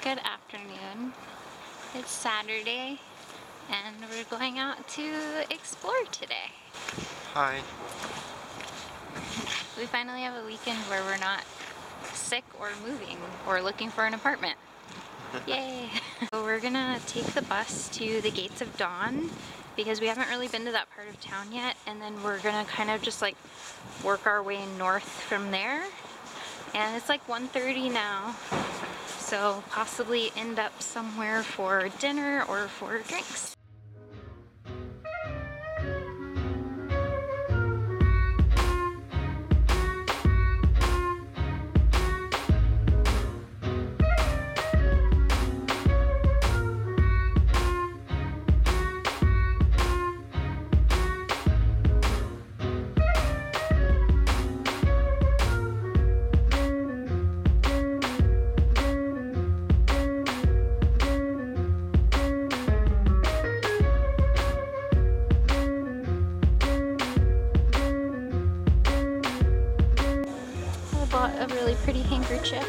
Good afternoon. It's Saturday and we're going out to explore today. Hi. We finally have a weekend where we're not sick or moving or looking for an apartment. Yay! So we're gonna take the bus to the Gates of Dawn because we haven't really been to that part of town yet, and then we're gonna kind of just like work our way north from there. And it's like 1:30 now, so possibly end up somewhere for dinner or for drinks. I bought a really pretty handkerchief.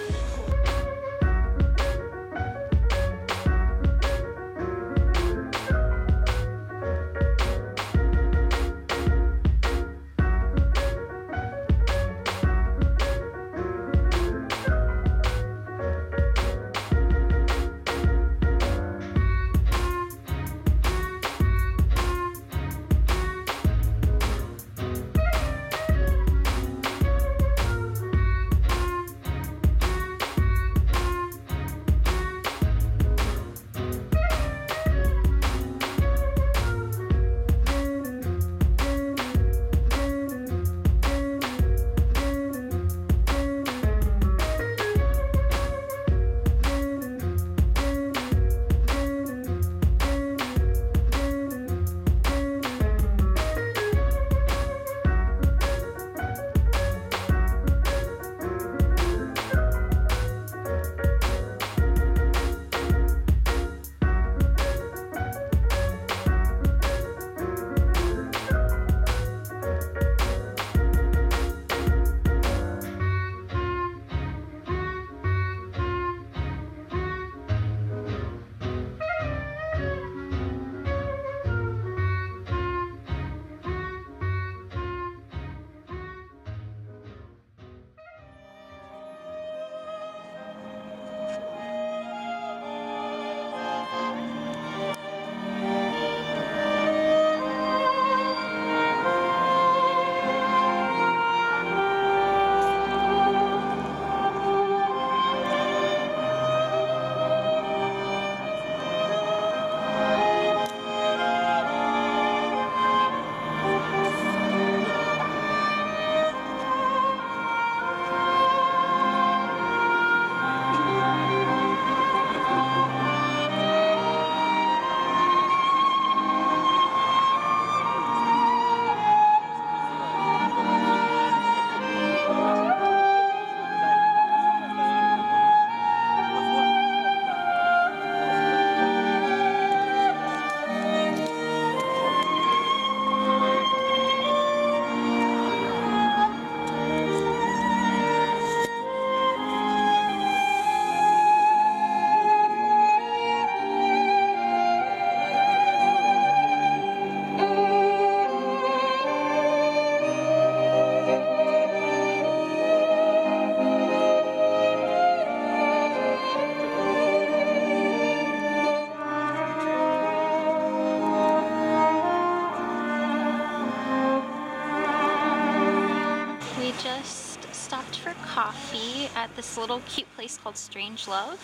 We just stopped for coffee at this little cute place called Strange Love,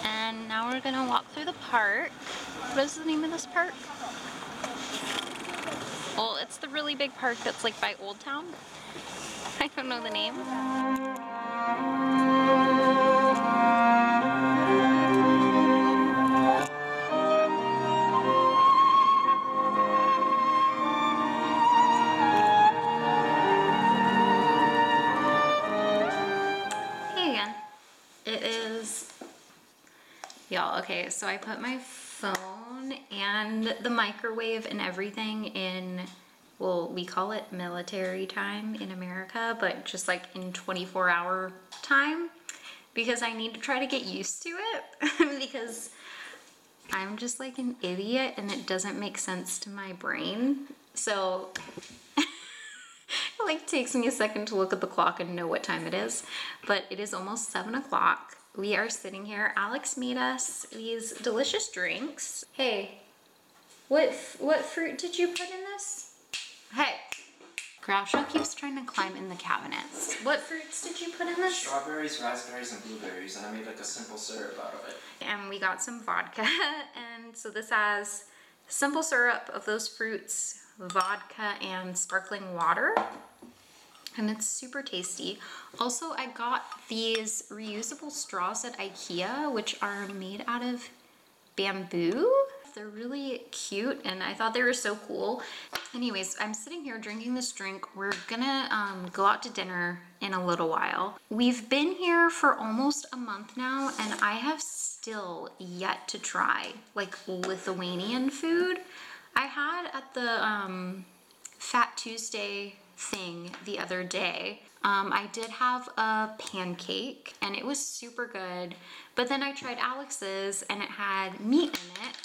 and now we're gonna walk through the park. What is the name of this park? Well, it's the really big park that's like by Old Town. I don't know the name. Hey again. It is, y'all, okay, so I put my phone and the microwave and everything in, well, we call it military time in America, but just like in 24-hour time. because I need to try to get used to it because I'm just like an idiot and it doesn't make sense to my brain. So it like takes me a second to look at the clock and know what time it is, but it is almost 7 o'clock. We are sitting here. Alex made us these delicious drinks. Hey, what fruit did you put in this? Hey, Groucho keeps trying to climb in the cabinets. What fruits did you put in this? Strawberries, raspberries, and blueberries, and I made like a simple syrup out of it. And we got some vodka, and so this has simple syrup of those fruits, vodka, and sparkling water. And it's super tasty. Also, I got these reusable straws at IKEA, which are made out of bamboo. They're really cute and I thought they were so cool. Anyways, I'm sitting here drinking this drink. We're gonna go out to dinner in a little while. We've been here for almost a month now and I have still yet to try like Lithuanian food. I had at the Fat Tuesday thing the other day. I did have a pancake and it was super good, but then I tried Alex's and it had meat in it.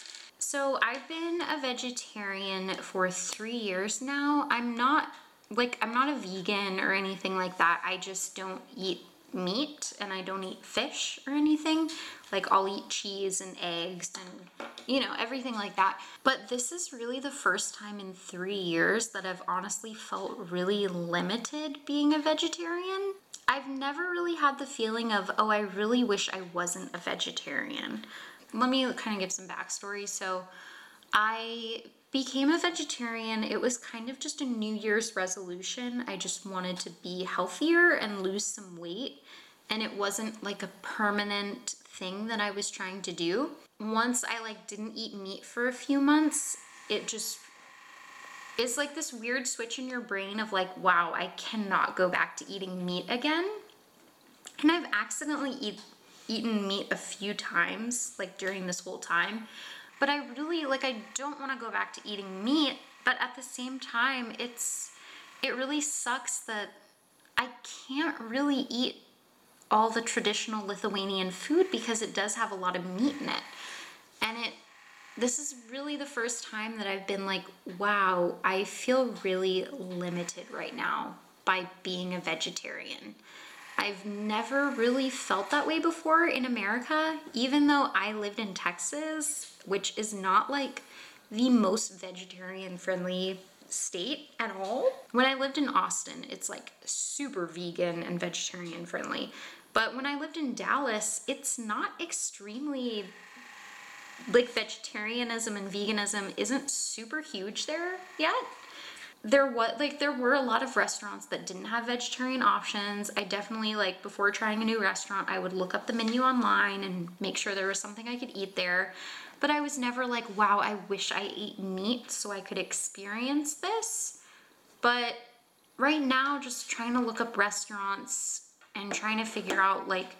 So I've been a vegetarian for 3 years now. I'm not a vegan or anything like that. I just don't eat meat and I don't eat fish or anything. Like I'll eat cheese and eggs and you know, everything like that. But this is really the first time in 3 years that I've honestly felt really limited being a vegetarian. I've never really had the feeling of, oh, I really wish I wasn't a vegetarian. Let me kind of give some backstory. So I became a vegetarian. It was kind of just a New Year's resolution. I just wanted to be healthier and lose some weight. And it wasn't like a permanent thing that I was trying to do. Once I like didn't eat meat for a few months, it's like this weird switch in your brain of like, wow, I cannot go back to eating meat again. And I've accidentally eaten meat a few times like during this whole time. But I really, like, I don't want to go back to eating meat, but at the same time, it really sucks that I can't really eat all the traditional Lithuanian food because it does have a lot of meat in it. And this is really the first time that I've been like, wow, I feel really limited right now by being a vegetarian. I've never really felt that way before in America, even though I lived in Texas, which is not like the most vegetarian friendly state at all. When I lived in Austin, it's like super vegan and vegetarian friendly. But when I lived in Dallas, it's not extremely, like, vegetarianism and veganism isn't super huge there yet. There were a lot of restaurants that didn't have vegetarian options. I definitely, like, before trying a new restaurant, I would look up the menu online and make sure there was something I could eat there. But I was never like, wow, I wish I ate meat so I could experience this. But right now, just trying to look up restaurants and trying to figure out, like,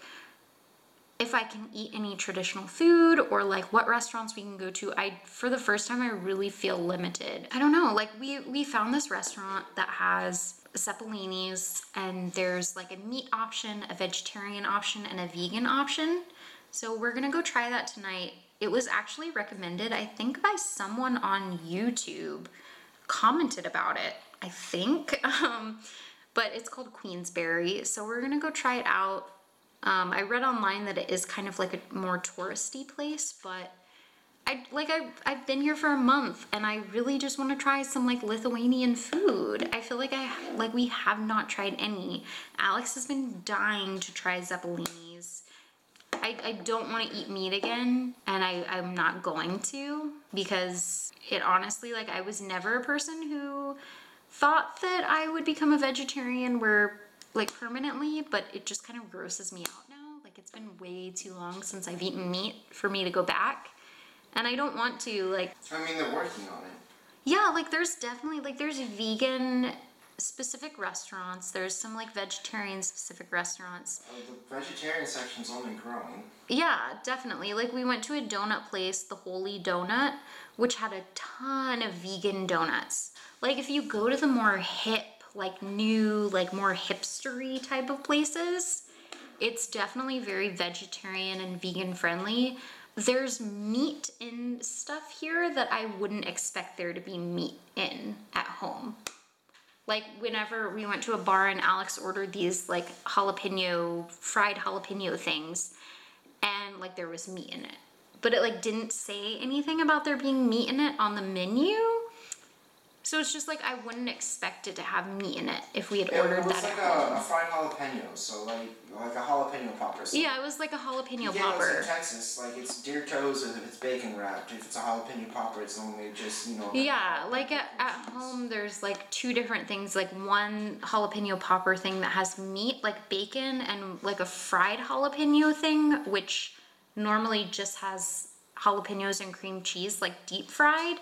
if I can eat any traditional food or like what restaurants we can go to, for the first time, I really feel limited. I don't know, like we found this restaurant that has zeppelinis and there's like a meat option, a vegetarian option, and a vegan option. So we're gonna go try that tonight. It was actually recommended, I think, by someone on YouTube, commented about it, I think. But it's called Queensberry. So we're gonna go try it out. I read online that it is kind of like a more touristy place, but I've been here for a month and I really just want to try some like Lithuanian food. I feel like we have not tried any. Alex has been dying to try zeppelinis. I don't want to eat meat again, and I'm not going to, because it honestly, like, I was never a person who thought that I would become a vegetarian like permanently, but it just kind of grosses me out now. Like, it's been way too long since I've eaten meat for me to go back, and I don't want to, like. I mean, they're working on it. Yeah, like, there's definitely, like, there's vegan specific restaurants, there's some like vegetarian specific restaurants. Oh, the vegetarian section's only growing. Yeah, definitely. Like, we went to a donut place, the Holy Donut, which had a ton of vegan donuts. Like, if you go to the more hip, like new, like more hipstery type of places, It's definitely very vegetarian and vegan friendly. There's meat in stuff here that I wouldn't expect there to be meat in at home. Like whenever we went to a bar and Alex ordered these like fried jalapeno things, and like there was meat in it. But it like didn't say anything about there being meat in it on the menu. So it's just like I wouldn't expect it to have meat in it if we had ordered that. It was like a fried jalapeno, so like a jalapeno popper. So yeah, it was like a jalapeno popper. popper. In Texas, like it's deer toes or if it's bacon wrapped. If it's a jalapeno popper, it's normally just, you know. Yeah, like at home there's like two different things, like one jalapeno popper thing that has meat, like bacon, and like a fried jalapeno thing, which normally just has jalapenos and cream cheese, like deep fried.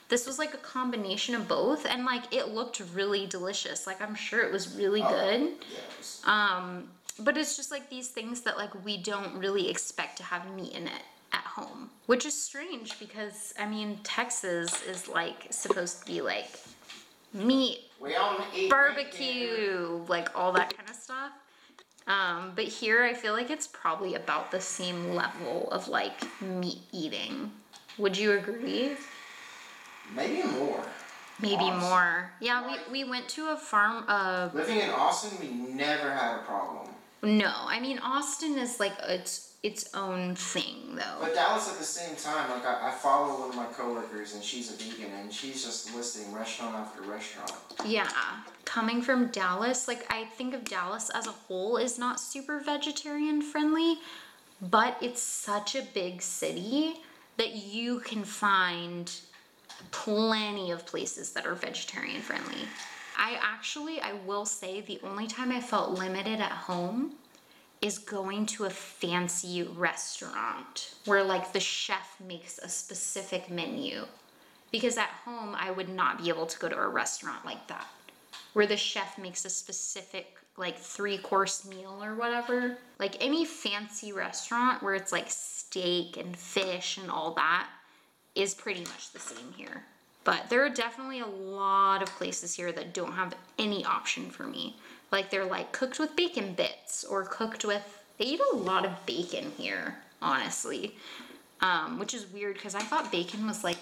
This was like a combination of both, and like it looked really delicious. Like I'm sure it was really good. Yes. But it's just like these things that like we don't really expect to have meat in it at home, which is strange because I mean Texas is like supposed to be like meat, barbecue, like all that kind of stuff. But here I feel like it's probably about the same level of like meat eating. Would you agree? Maybe more. Maybe honestly. More. Yeah, like, we went to a farm. Living in Austin, we never had a problem. No, I mean Austin is like its own thing though. But Dallas at the same time, like I follow one of my coworkers and she's a vegan and she's just listing restaurant after restaurant. Yeah, coming from Dallas, like I think of Dallas as a whole is not super vegetarian friendly, but it's such a big city that you can find plenty of places that are vegetarian friendly. I will say the only time I felt limited at home is going to a fancy restaurant where like the chef makes a specific menu. Because at home, I would not be able to go to a restaurant like that, where the chef makes a specific like 3-course meal or whatever. Like any fancy restaurant where it's like steak and fish and all that is pretty much the same here. But there are definitely a lot of places here that don't have any option for me. Like they're like cooked with bacon bits or cooked with, they eat a lot of bacon here, honestly. Which is weird because I thought bacon was like,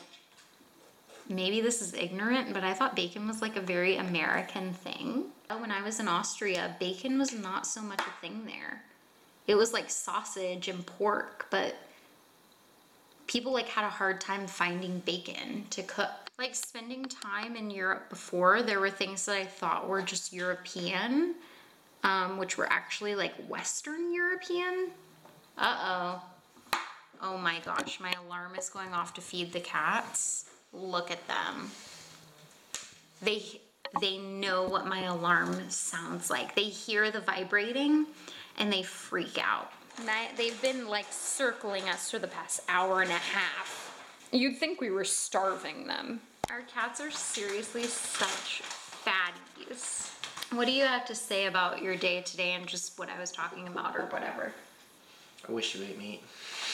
maybe this is ignorant, but I thought bacon was like a very American thing. When I was in Austria, bacon was not so much a thing there. It was like sausage and pork, but people like had a hard time finding bacon to cook. Like spending time in Europe before, there were things that I thought were just European, which were actually like Western European. Uh-oh. Oh my gosh, my alarm is going off to feed the cats. Look at them. They know what my alarm sounds like. They hear the vibrating and they freak out. They've been like circling us for the past hour and a half. You'd think we were starving them. Our cats are seriously such fatties. What do you have to say about your day today and just what I was talking about or whatever? I wish you ate meat.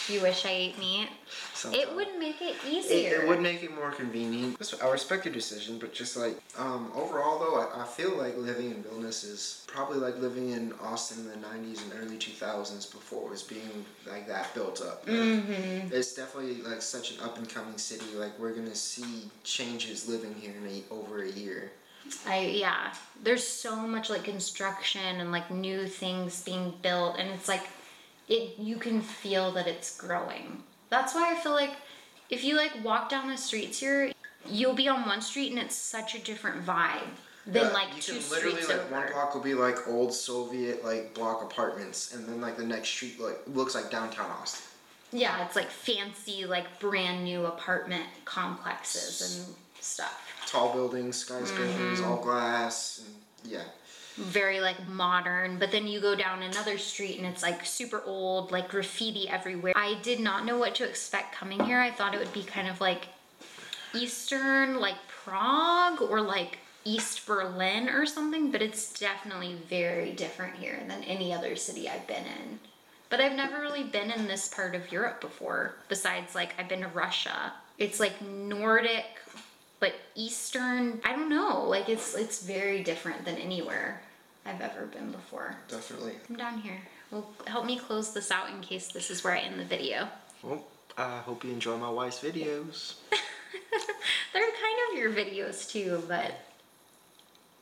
You wish I ate meat? Sometimes. It would make it easier. It would make it more convenient. I respect your decision, but just like, overall though, I feel like living in Vilnius is probably like living in Austin in the 90s and early 2000s before it was being like that built up. Mm-hmm. It's definitely like such an up and coming city. Like we're gonna see changes living here in over a year. Yeah, there's so much like construction and like new things being built, and it's like, you can feel that it's growing. That's why I feel like if you like walk down the streets here, you'll be on one street and it's such a different vibe than like two streets over. Literally like one block will be like old Soviet like block apartments, and then like the next street like looks like downtown Austin. Yeah, it's like fancy like brand new apartment complexes and stuff. Tall buildings, skyscrapers, all glass, and yeah. Very like modern, but then you go down another street and it's like super old, like graffiti everywhere. I did not know what to expect coming here. I thought it would be kind of like Eastern, like Prague or like East Berlin or something, but it's definitely very different here than any other city I've been in. But I've never really been in this part of Europe before, besides like I've been to Russia. It's like Nordic, but Eastern, I don't know, like it's very different than anywhere I've ever been before. Definitely. Come down here. Well, help me close this out in case this is where I end the video. Well, I hope you enjoy my wife's videos. They're kind of your videos too, but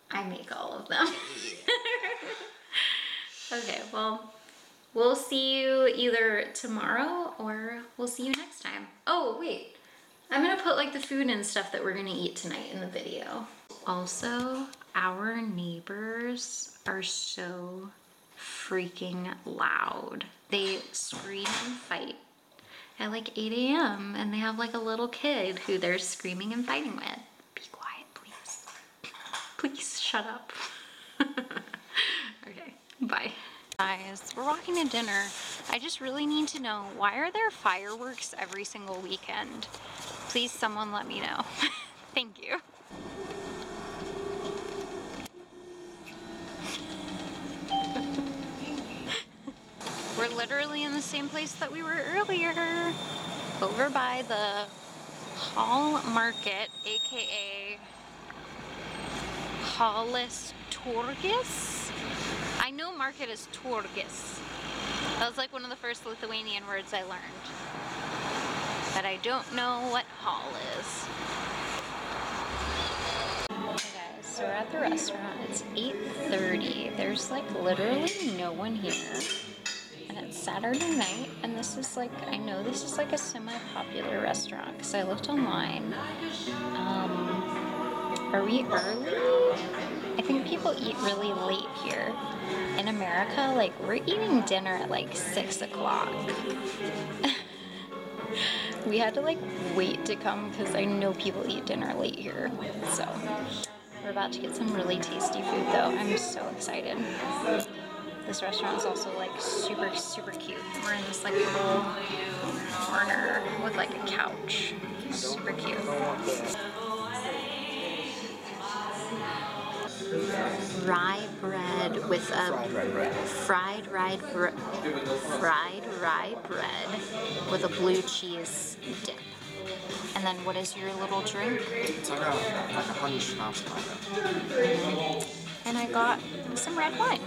I make all of them. Okay, well, we'll see you either tomorrow or we'll see you next time. Oh, wait. I'm gonna put like the food and stuff that we're gonna eat tonight in the video. Also, our neighbors are so freaking loud. They scream and fight at like 8 a.m. and they have like a little kid who they're screaming and fighting with. Be quiet, please. Please shut up. Okay, bye. Guys, we're walking to dinner. I just really need to know, why are there fireworks every single weekend? Please someone let me know. Thank you. We're literally in the same place that we were earlier. Over by the Hall Market, aka Hallis Turgis. I know market is Turgis. That was like one of the first Lithuanian words I learned. But I don't know what hall is. Okay guys, so we're at the restaurant. It's 8:30. There's like literally no one here. And it's Saturday night, and this is like, I know this is like a semi-popular restaurant because I looked online. Are we early? I think people eat really late here. In America, like, we're eating dinner at like 6 o'clock. We had to like wait to come because I know people eat dinner late here. So we're about to get some really tasty food though. I'm so excited. This restaurant is also like super, super cute. We're in this like little corner with like a couch. Super cute. Rye bread with a fried rye bread with a blue cheese dip. And then what is your little drink? It's like a honey schnapps kind of. And I got some red wine.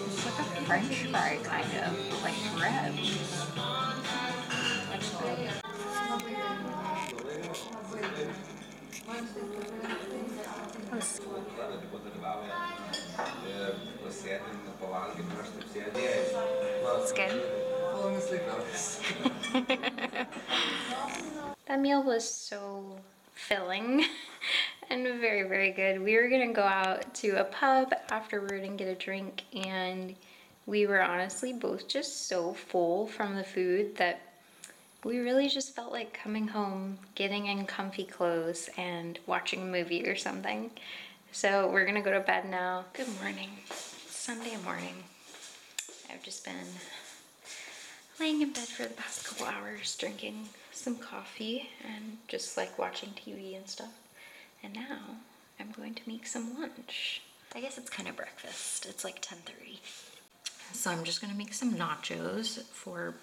It's like a French fry kind of, like bread. That's good. It's good. That meal was so filling and very, very good. We were gonna go out to a pub afterward and get a drink, and we were honestly both just so full from the food that we really just felt like coming home, getting in comfy clothes, and watching a movie or something. So we're gonna go to bed now. Good morning. It's Sunday morning. I've just been laying in bed for the past couple hours, drinking some coffee and just like watching TV and stuff. And now I'm going to make some lunch. I guess it's kind of breakfast. It's like 10:30. So I'm just gonna make some nachos for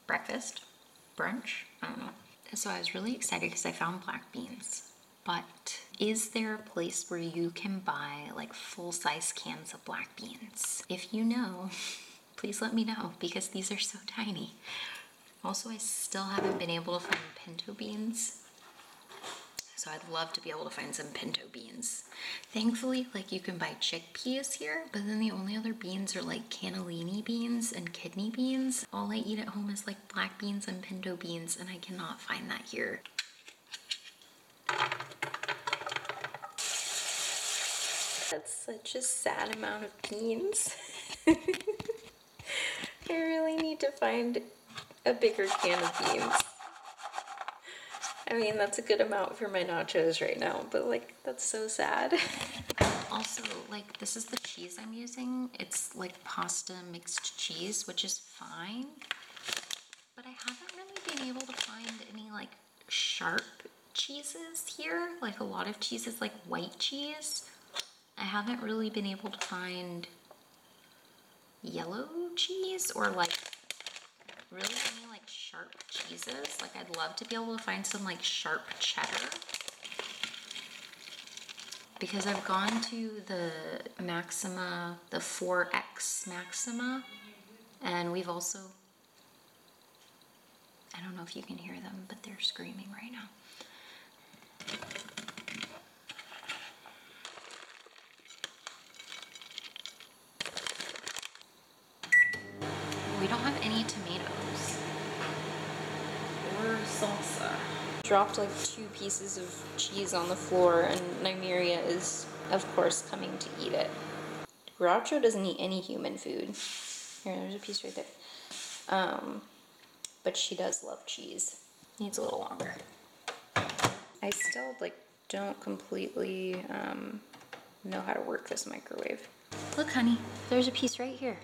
breakfast, brunch, I don't know. So I was really excited because I found black beans. But is there a place where you can buy like full-size cans of black beans? If you know, please let me know because these are so tiny. Also, I still haven't been able to find pinto beans. So I'd love to be able to find some pinto beans. Thankfully, like you can buy chickpeas here, but then the only other beans are like cannellini beans and kidney beans. All I eat at home is like black beans and pinto beans, and I cannot find that here. That's such a sad amount of beans. I really need to find a bigger can of beans. I mean, that's a good amount for my nachos right now, but like, that's so sad. Also, like, this is the cheese I'm using. It's like pasta mixed cheese, which is fine, but I haven't really been able to find any like sharp cheeses here. Like a lot of cheeses, like white cheese. I haven't really been able to find yellow cheese or like really any like sharp cheeses. Like I'd love to be able to find some like sharp cheddar. Because I've gone to the Maxima, the 4X Maxima, and we've also, I don't know if you can hear them, but they're screaming right now. We don't have any tomatoes or salsa. Dropped like 2 pieces of cheese on the floor and Nymeria is, of course, coming to eat it. Groucho doesn't eat any human food. Here, there's a piece right there. But she does love cheese. Needs a little longer. I still like don't completely know how to work this microwave. Look, honey, there's a piece right here.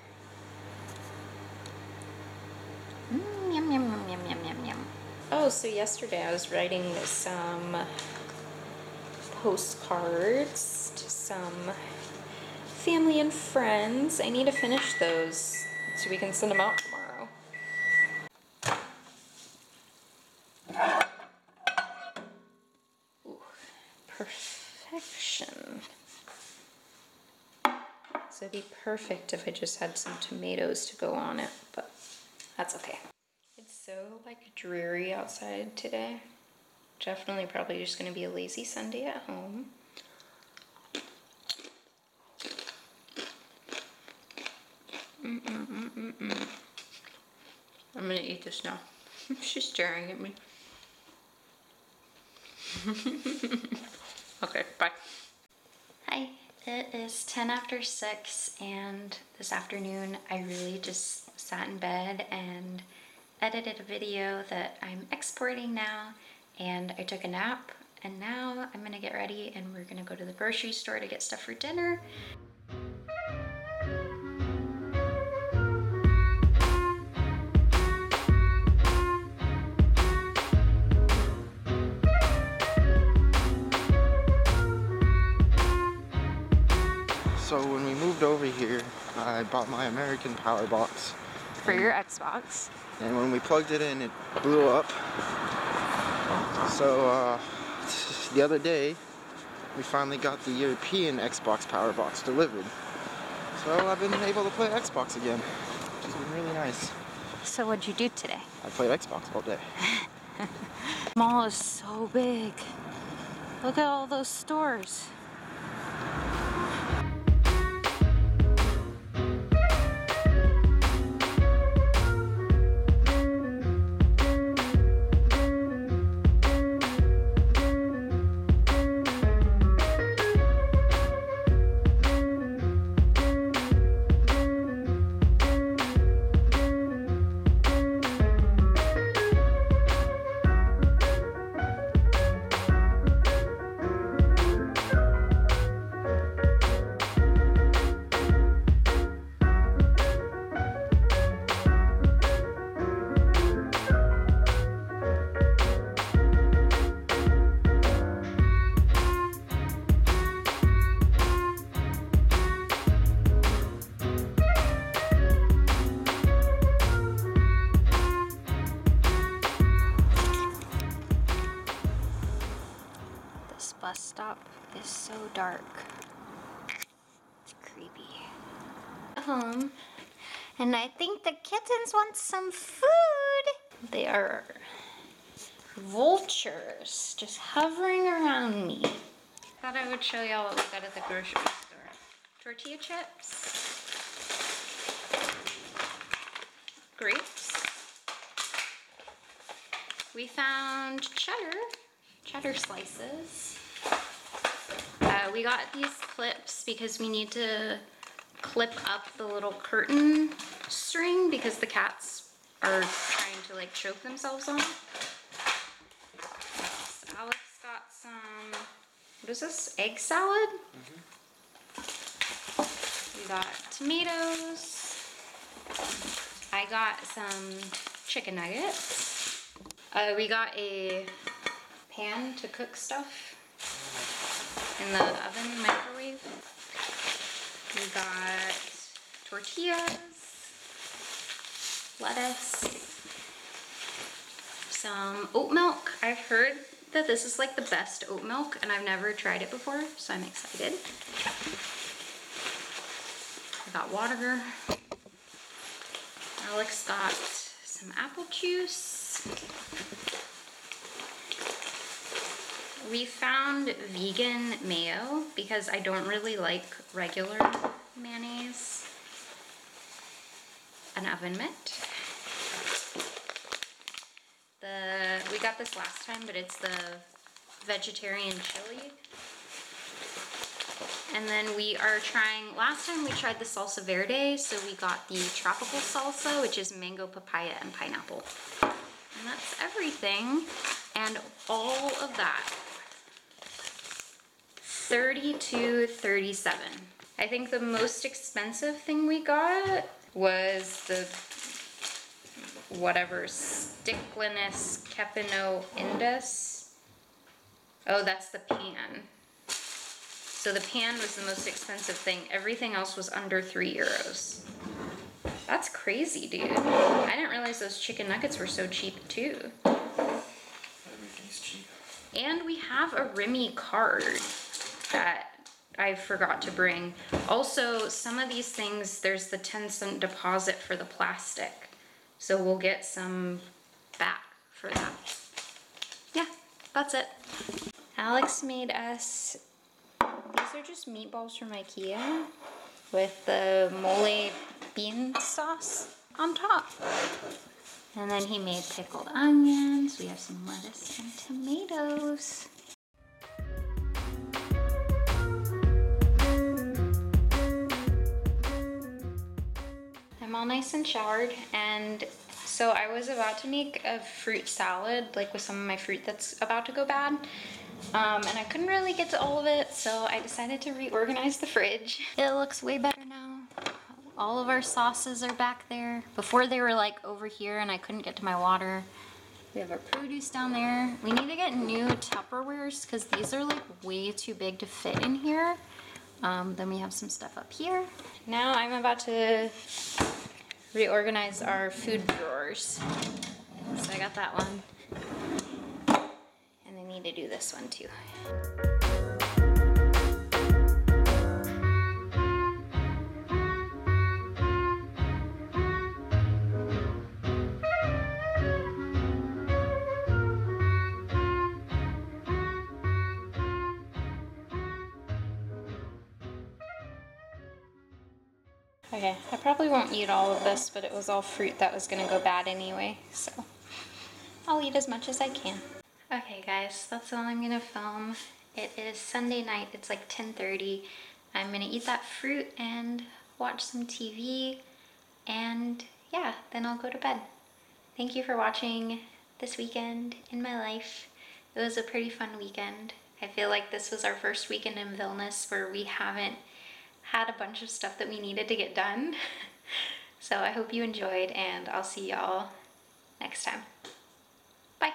Yum, yum, yum, yum, yum, yum, yum. Oh, so yesterday I was writing some postcards to some family and friends. I need to finish those so we can send them out tomorrow. Ooh, perfection. So it'd be perfect if I just had some tomatoes to go on it, but that's okay. It's so like dreary outside today. Definitely probably just gonna be a lazy Sunday at home. I'm gonna eat this now. She's staring at me. Okay, bye. Hi, it is 10 after 6 and this afternoon I really just sat in bed and edited a video that I'm exporting now, and I took a nap, and now I'm gonna get ready and we're gonna go to the grocery store to get stuff for dinner. So when we moved over here, I bought my American power box. For your Xbox. And when we plugged it in, it blew up. So the other day, we finally got the European Xbox power box delivered. So I've been able to play Xbox again, which has been really nice. So what'd you do today? I played Xbox all day. The mall is so big. Look at all those stores. Bus stop is so dark. It's creepy. Home, and I think the kittens want some food. They are vultures just hovering around me. Thought I would show y'all what we got at the grocery store. Tortilla chips, grapes. We found cheddar slices. We got these clips because we need to clip up the little curtain string because the cats are trying to like choke themselves on it. Alex got some, what is this, egg salad? We got tomatoes. I got some chicken nuggets. We got a pan to cook stuff in the oven microwave. We got tortillas, lettuce, some oat milk. I've heard that this is like the best oat milk and I've never tried it before, so I'm excited. I got water. Alex got some apple juice. We found vegan mayo because I don't really like regular mayonnaise. An oven mitt. We got this last time, but it's the vegetarian chili. And then we are trying, last time we tried the salsa verde, so we got the tropical salsa, which is mango, papaya, and pineapple. And that's everything. And all of that, $32.37. I think the most expensive thing we got was the whatever, Stickliness Kepino Indus. Oh, that's the pan. So the pan was the most expensive thing. Everything else was under €3. That's crazy, dude. I didn't realize those chicken nuggets were so cheap too. Everything's cheap. And we have a Remy card that I forgot to bring. Also, some of these things, there's the 10-cent deposit for the plastic. So we'll get some back for that. Yeah, that's it. Alex made us, these are just meatballs from IKEA with the mole bean sauce on top. And then he made pickled onions. We have some lettuce and tomatoes. I'm all nice and showered, and so I was about to make a fruit salad, like with some of my fruit that's about to go bad. And I couldn't really get to all of it, so I decided to reorganize the fridge. It looks way better now. All of our sauces are back there. Before they were like over here and I couldn't get to my water. We have our produce down there. We need to get new Tupperwares because these are like way too big to fit in here. Then we have some stuff up here. Now I'm about to reorganize our food drawers. So I got that one. And I need to do this one too. Okay, I probably won't eat all of this, but it was all fruit that was gonna go bad anyway, so I'll eat as much as I can. Okay guys, that's all I'm gonna film. It is Sunday night, it's like 10:30. I'm gonna eat that fruit and watch some TV, and yeah, then I'll go to bed. Thank you for watching this weekend in my life. It was a pretty fun weekend. I feel like this was our first weekend in Vilnius where we haven't had a bunch of stuff that we needed to get done. So I hope you enjoyed, and I'll see y'all next time. Bye.